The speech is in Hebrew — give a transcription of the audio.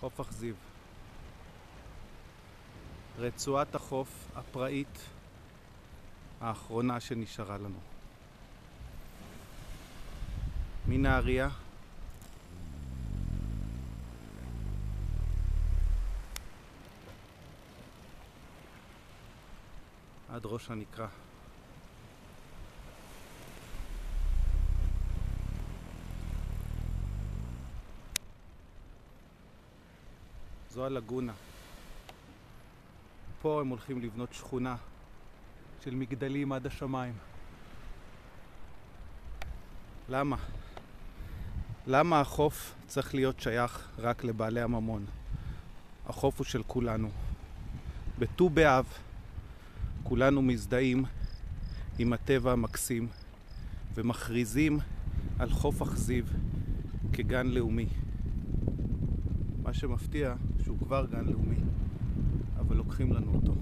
חוף אכזיב. רצועת החוף הפראית האחרונה שנשארה לנו. מנהריה עד ראש הנקרה. זו הלגונה. פה הם הולכים לבנות שכונה של מגדלים עד השמיים. למה? למה החוף צריך להיות שייך רק לבעלי הממון? החוף הוא של כולנו. בט"ו באב כולנו מזדהים עם הטבע המקסים ומכריזים על חוף אכזיב כגן לאומי. מה שמפתיע שהוא כבר גן לאומי, אבל לוקחים לנו אותו.